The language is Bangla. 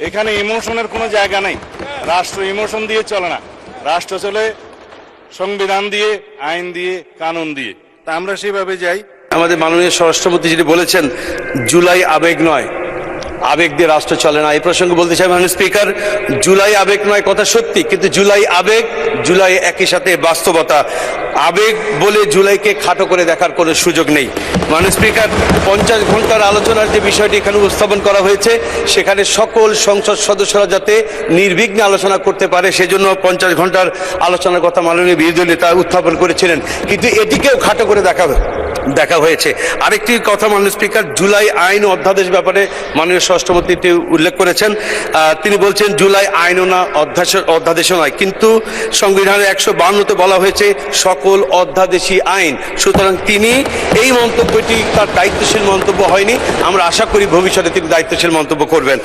এখানে ইমোশনের কোনো জায়গা নেই। রাষ্ট্র ইমোশন দিয়ে চলে না, রাষ্ট্র চলে সংবিধান দিয়ে, আইন দিয়ে, কানুন দিয়ে। তা আমরা সেভাবে যাই। আমাদের মাননীয় স্বরাষ্ট্রমন্ত্রী যিনি বলেছেন জুলাই আবেগ নয়, আবেগ দিয়ে রাষ্ট্র চলে না, এই প্রসঙ্গে বলতে চাই মাননীয় স্পিকার, জুলাই আবেগ নয় কথা সত্যি, কিন্তু জুলাই আবেগ, জুলাই একই সাথে বাস্তবতা। আবেগ বলে জুলাইকে খাটো করে দেখার কোনো সুযোগ নেই। মাননীয় স্পিকার, 50 ঘন্টার আলোচনার যে বিষয়টি এখানে উপস্থাপন করা হয়েছে, সেখানে সকল সংসদ সদস্যরা যাতে নির্বিঘ্নে আলোচনা করতে পারে সেজন্য 50 ঘন্টার আলোচনার কথা মাননীয় বিরোধী নেতা উত্থাপন করেছিলেন, কিন্তু এটিকেও খাটো করে দেখা হয়েছে। আরেকটি কথা মাননীয় স্পিকার, জুলাই আইন ও অধ্যাদেশ ব্যাপারে মাননীয় স্বরাষ্ট্রমন্ত্রী উল্লেখ করেছেন। তিনি বলছেন জুলাই আইনও না, অধ্যাদেশও নয়, কিন্তু সংবিধানের 152তে বলা হয়েছে সকল অধ্যাদেশী আইন। সুতরাং তিনি এই মন্তব্যটি তার দায়িত্বশীল মন্তব্য হয়নি। আমরা আশা করি ভবিষ্যতে তিনি দায়িত্বশীল মন্তব্য করবেন।